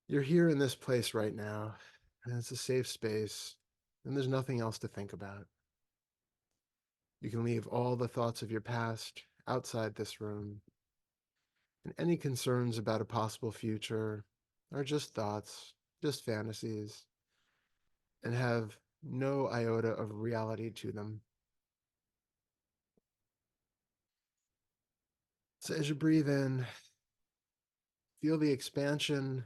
You're here in this place right now, and it's a safe space, and there's nothing else to think about. You can leave all the thoughts of your past outside this room, and any concerns about a possible future are just thoughts, just fantasies, and have no iota of reality to them. So as you breathe in, feel the expansion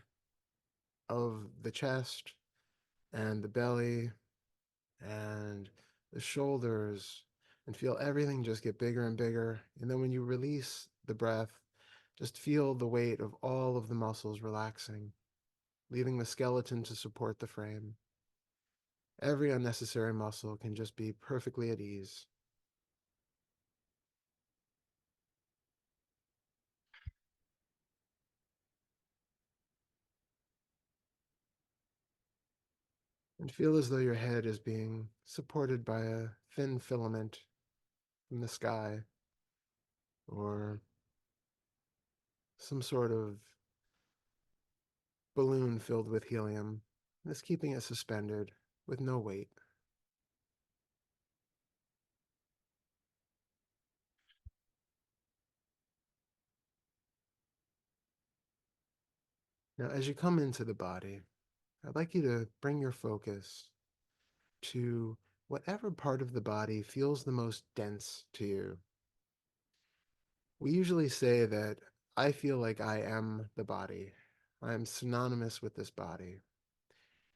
of the chest and the belly and the shoulders, and feel everything just get bigger and bigger. And then when you release the breath, just feel the weight of all of the muscles relaxing, leaving the skeleton to support the frame. Every unnecessary muscle can just be perfectly at ease. And feel as though your head is being supported by a thin filament from the sky or some sort of balloon filled with helium, just keeping it suspended with no weight. Now, as you come into the body, I'd like you to bring your focus to whatever part of the body feels the most dense to you. We usually say that I feel like I am the body. I am synonymous with this body.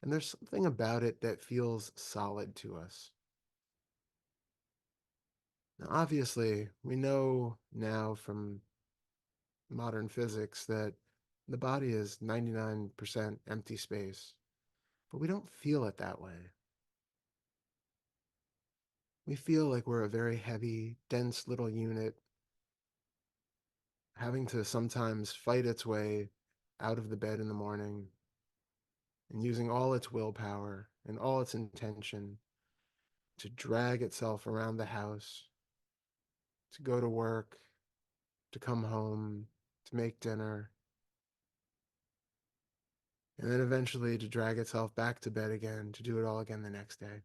And there's something about it that feels solid to us. Now, obviously, we know now from modern physics that the body is 99% empty space, but we don't feel it that way. We feel like we're a very heavy, dense little unit having to sometimes fight its way out of the bed in the morning and using all its willpower and all its intention to drag itself around the house, to go to work, to come home, to make dinner, and then eventually to drag itself back to bed again to do it all again the next day.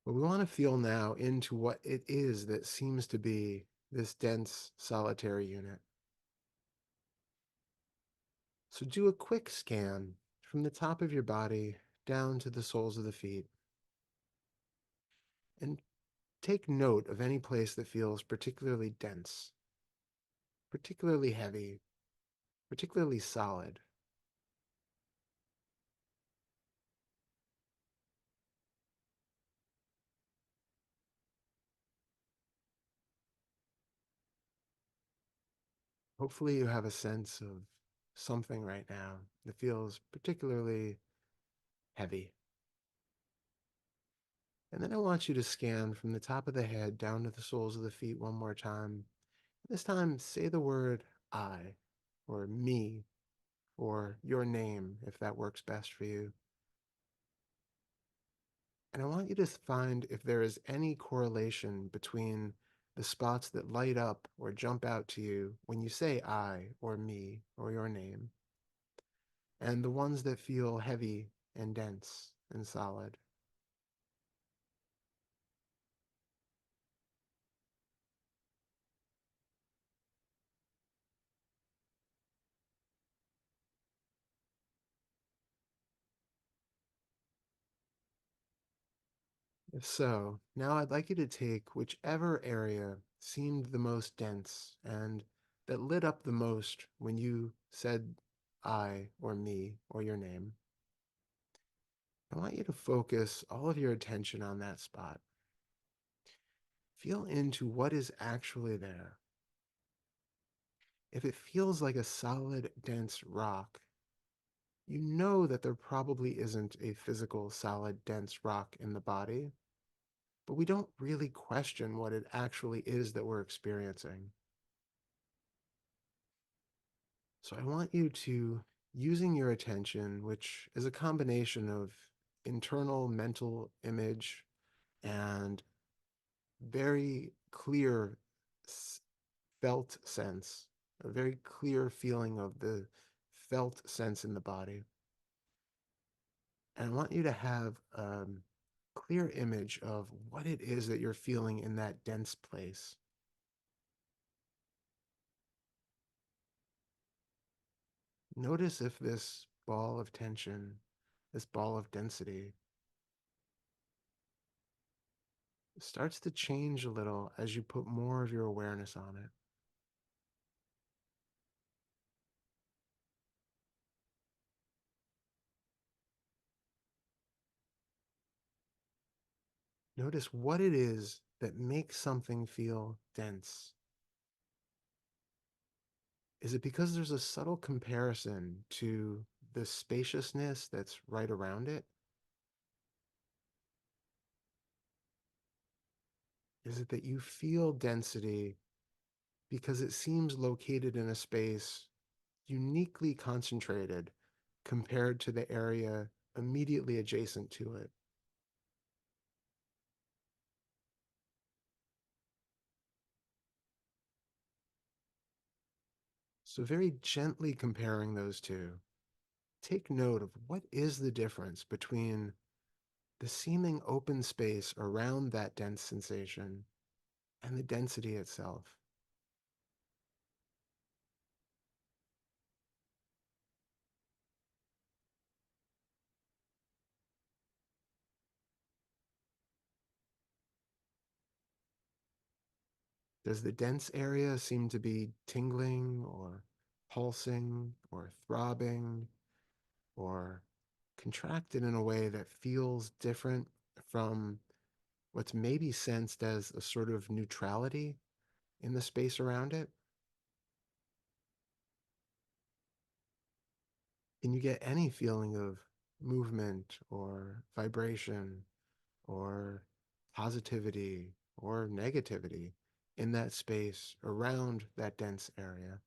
But we want to feel now into what it is that seems to be this dense, solitary unit. So do a quick scan from the top of your body down to the soles of the feet, and take note of any place that feels particularly dense, particularly heavy, particularly solid. Hopefully you have a sense of something right now that feels particularly heavy. And then I want you to scan from the top of the head down to the soles of the feet one more time. This time, say the word I, or me, or your name, if that works best for you. And I want you to find if there is any correlation between the spots that light up or jump out to you when you say I, or me, or your name, and the ones that feel heavy and dense and solid. If so, now I'd like you to take whichever area seemed the most dense and that lit up the most when you said I or me or your name. I want you to focus all of your attention on that spot. Feel into what is actually there. If it feels like a solid, dense rock, you know that there probably isn't a physical, solid, dense rock in the body, but we don't really question what it actually is that we're experiencing. So I want you to, using your attention, which is a combination of internal mental image and very clear felt sense, a very clear feeling of the felt sense in the body. And I want you to have a clear image of what it is that you're feeling in that dense place. Notice if this ball of tension, this ball of density, starts to change a little as you put more of your awareness on it. Notice what it is that makes something feel dense. Is it because there's a subtle comparison to the spaciousness that's right around it? Is it that you feel density because it seems located in a space uniquely concentrated compared to the area immediately adjacent to it? So, very gently comparing those two, take note of what is the difference between the seeming open space around that dense sensation and the density itself. Does the dense area seem to be tingling or pulsing or throbbing or contracted in a way that feels different from what's maybe sensed as a sort of neutrality in the space around it? Can you get any feeling of movement or vibration or positivity or negativity in that space around that dense area?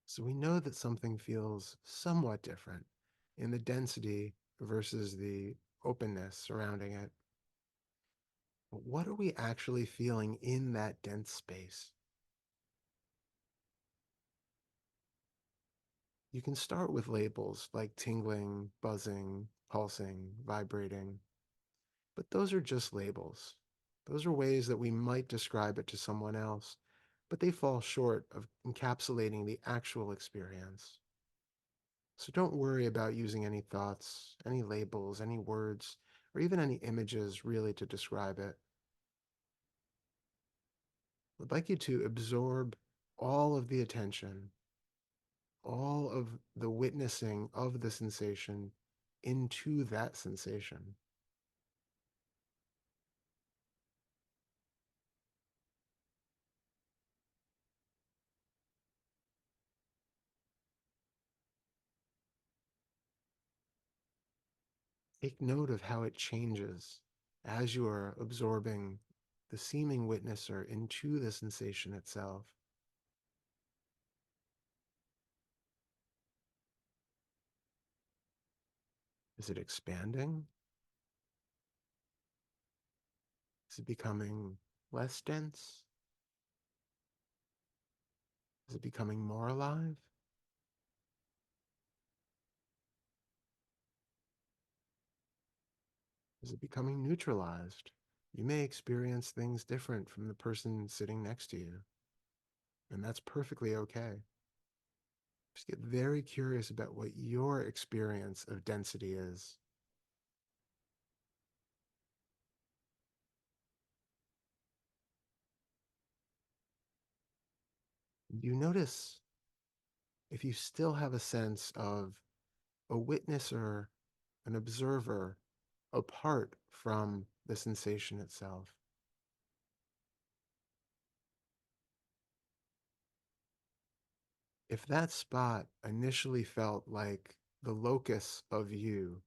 So we know that something feels somewhat different in the density versus the openness surrounding it. But what are we actually feeling in that dense space? You can start with labels like tingling, buzzing, pulsing, vibrating, but those are just labels. Those are ways that we might describe it to someone else, but they fall short of encapsulating the actual experience. So don't worry about using any thoughts, any labels, any words, or even any images really to describe it. I'd like you to absorb all of the attention, all of the witnessing of the sensation into that sensation. Take note of how it changes as you are absorbing the seeming witnesser into the sensation itself. Is it expanding? Is it becoming less dense? Is it becoming more alive? Is it becoming neutralized? You may experience things different from the person sitting next to you, and that's perfectly okay. Just get very curious about what your experience of density is. You notice if you still have a sense of a witnesser, an observer, apart from the sensation itself. If that spot initially felt like the locus of you,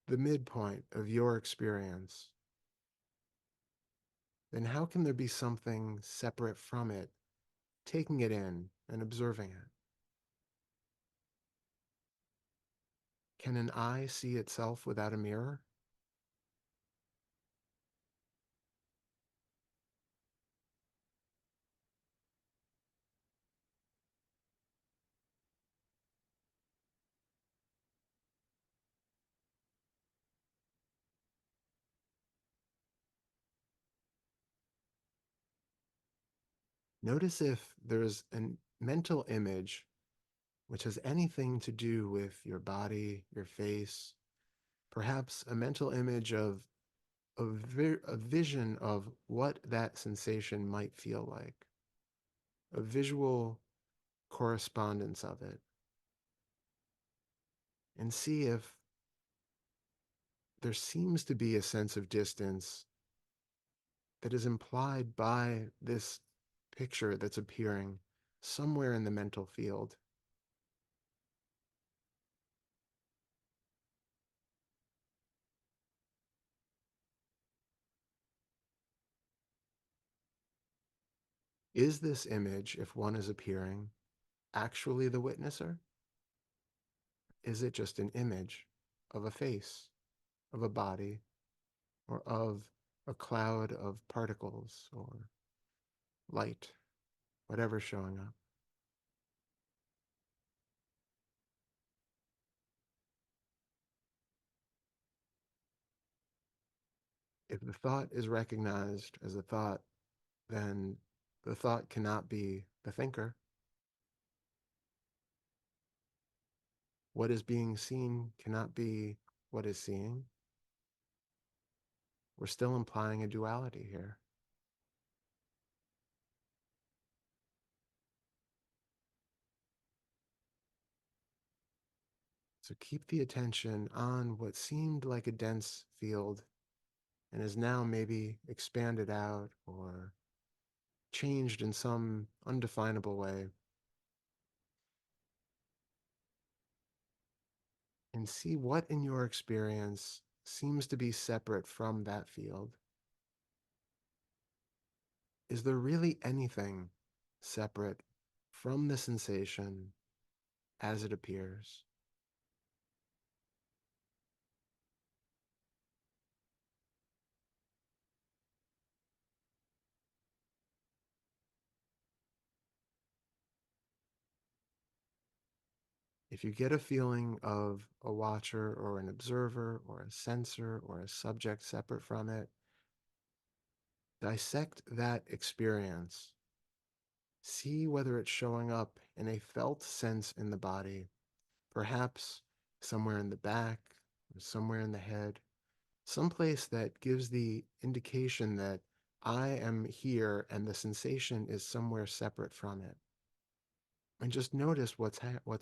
the midpoint of your experience, then how can there be something separate from it, taking it in and observing it? Can an eye see itself without a mirror? Notice if there's a mental image which has anything to do with your body, your face, perhaps a mental image of a vision of what that sensation might feel like, a visual correspondence of it, and see if there seems to be a sense of distance that is implied by this picture that's appearing somewhere in the mental field. Is this image, if one is appearing, actually the witnesser? Is it just an image of a face, of a body, or of a cloud of particles or light, whatever's showing up? If the thought is recognized as a thought, then the thought cannot be the thinker. What is being seen cannot be what is seeing. We're still implying a duality here. So keep the attention on what seemed like a dense field and is now maybe expanded out or changed in some undefinable way. And see what in your experience seems to be separate from that field. Is there really anything separate from the sensation as it appears? If you get a feeling of a watcher or an observer or a sensor or a subject separate from it, dissect that experience. See whether it's showing up in a felt sense in the body, perhaps somewhere in the back or somewhere in the head, someplace that gives the indication that I am here and the sensation is somewhere separate from it. And just notice what's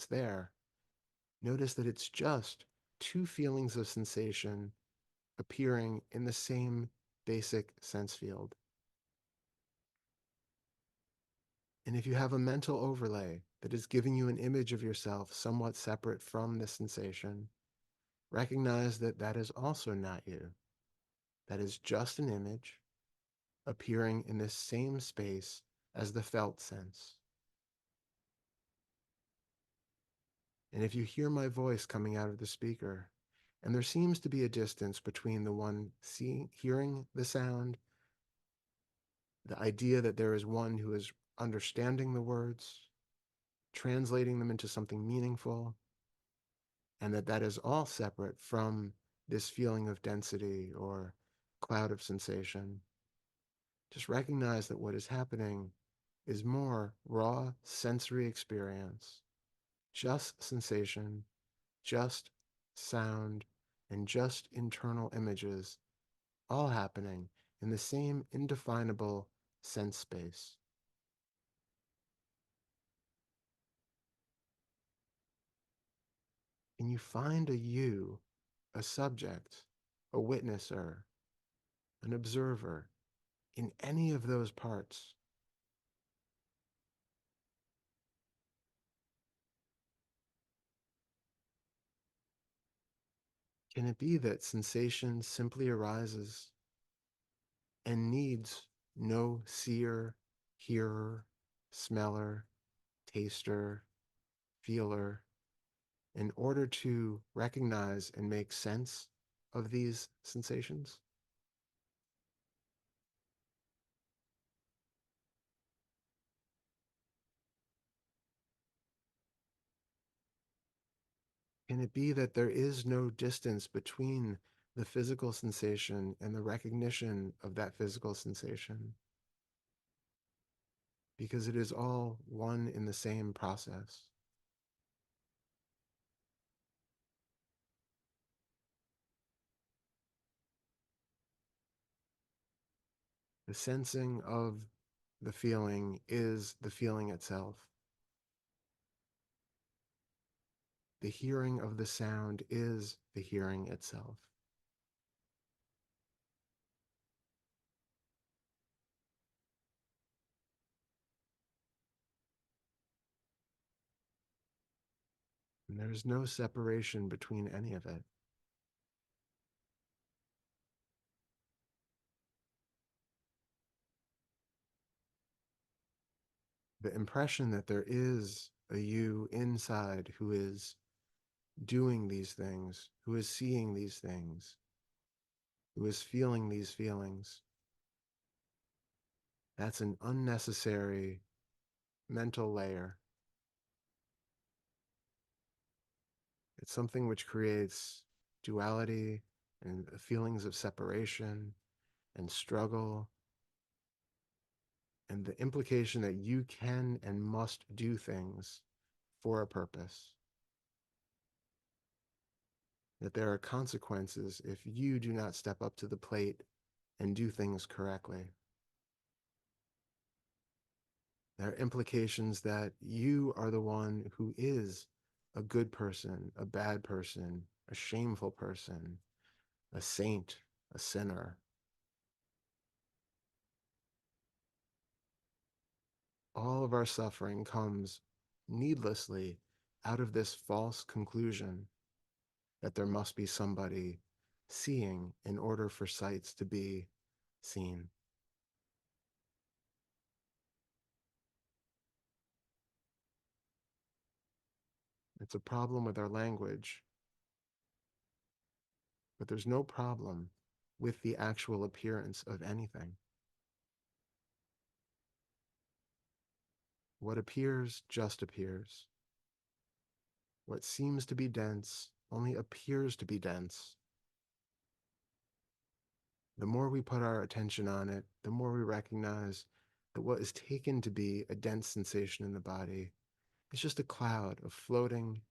there. Notice that it's just two feelings of sensation appearing in the same basic sense field. And if you have a mental overlay that is giving you an image of yourself somewhat separate from the sensation, recognize that that is also not you. That is just an image appearing in this same space as the felt sense. And if you hear my voice coming out of the speaker, and there seems to be a distance between the one hearing the sound, the idea that there is one who is understanding the words, translating them into something meaningful, and that that is all separate from this feeling of density or cloud of sensation. Just recognize that what is happening is more raw sensory experience, just sensation, just sound, and just internal images, all happening in the same indefinable sense space. And you find a you, a subject, a witnesser, an observer in any of those parts. Can it be that sensation simply arises and needs no seer, hearer, smeller, taster, feeler in order to recognize and make sense of these sensations? Can it be that there is no distance between the physical sensation and the recognition of that physical sensation? Because it is all one in the same process. The sensing of the feeling is the feeling itself. The hearing of the sound is the hearing itself. And there's no separation between any of it. The impression that there is a you inside who is doing these things, who is seeing these things, who is feeling these feelings, that's an unnecessary mental layer. It's something which creates duality and feelings of separation and struggle, and the implication that you can and must do things for a purpose, that there are consequences if you do not step up to the plate and do things correctly. There are implications that you are the one who is a good person, a bad person, a shameful person, a saint, a sinner. All of our suffering comes needlessly out of this false conclusion that there must be somebody seeing in order for sights to be seen. It's a problem with our language, but there's no problem with the actual appearance of anything. What appears just appears. What seems to be dense only appears to be dense. The more we put our attention on it, the more we recognize that what is taken to be a dense sensation in the body is just a cloud of floating,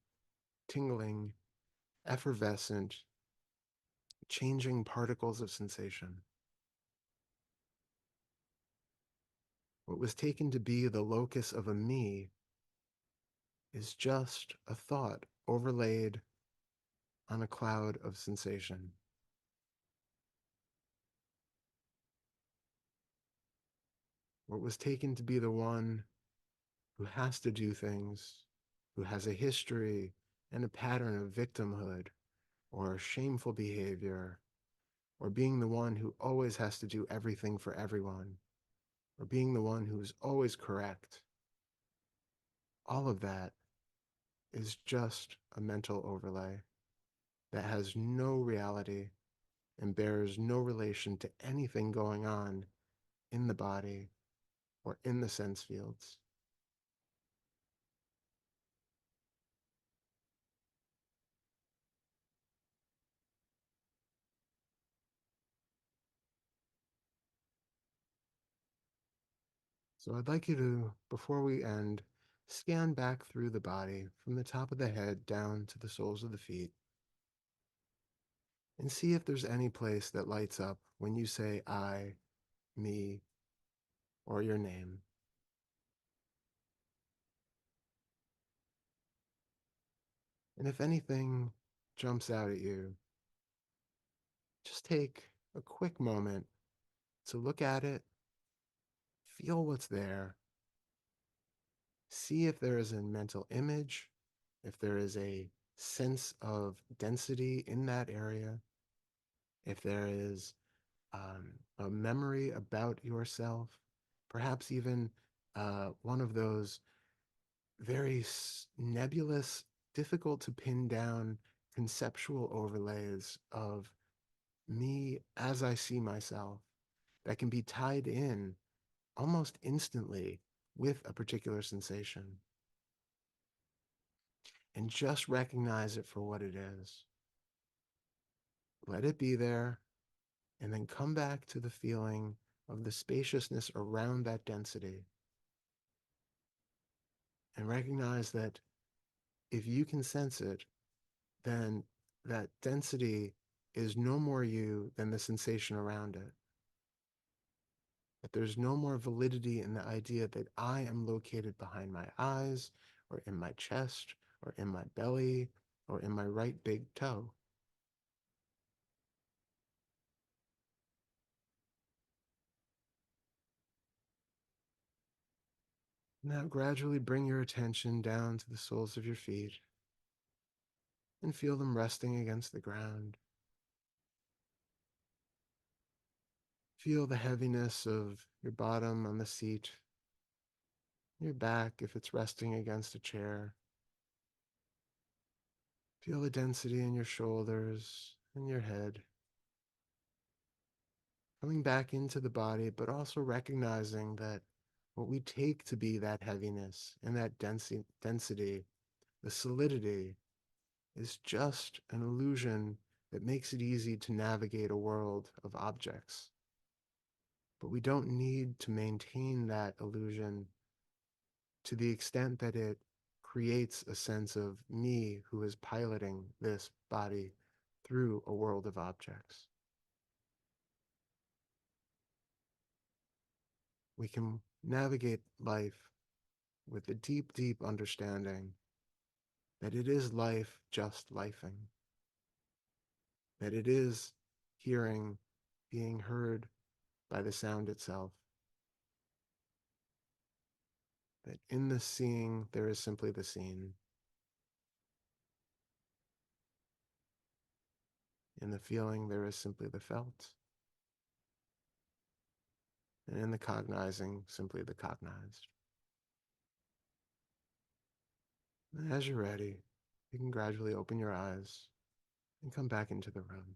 tingling, effervescent, changing particles of sensation. What was taken to be the locus of a me is just a thought overlaid on a cloud of sensation. What was taken to be the one who has to do things, who has a history and a pattern of victimhood or shameful behavior, or being the one who always has to do everything for everyone, or being the one who's always correct. All of that is just a mental overlay that has no reality and bears no relation to anything going on in the body or in the sense fields. So I'd like you to, before we end, scan back through the body from the top of the head down to the soles of the feet and see if there's any place that lights up when you say I, me, or your name. And if anything jumps out at you, just take a quick moment to look at it, feel what's there, see if there is a mental image, if there is a sense of density in that area, if there is a memory about yourself, perhaps even one of those very nebulous, difficult to pin down conceptual overlays of me as I see myself that can be tied in almost instantly with a particular sensation. And just recognize it for what it is. Let it be there, and then come back to the feeling of the spaciousness around that density. And recognize that if you can sense it, then that density is no more you than the sensation around it. That there's no more validity in the idea that I am located behind my eyes, or in my chest, or in my belly, or in my right big toe. Now gradually bring your attention down to the soles of your feet and feel them resting against the ground. Feel the heaviness of your bottom on the seat, your back if it's resting against a chair. Feel the density in your shoulders and your head. Coming back into the body, but also recognizing that what we take to be that heaviness and that density, the solidity, is just an illusion that makes it easy to navigate a world of objects. But we don't need to maintain that illusion to the extent that it creates a sense of me who is piloting this body through a world of objects. We can navigate life with a deep, deep understanding that it is life just lifing, that it is hearing, being heard by the sound itself, that in the seeing there is simply the seen, in the feeling there is simply the felt, and in the cognizing simply the cognized. And as you're ready, you can gradually open your eyes and come back into the room.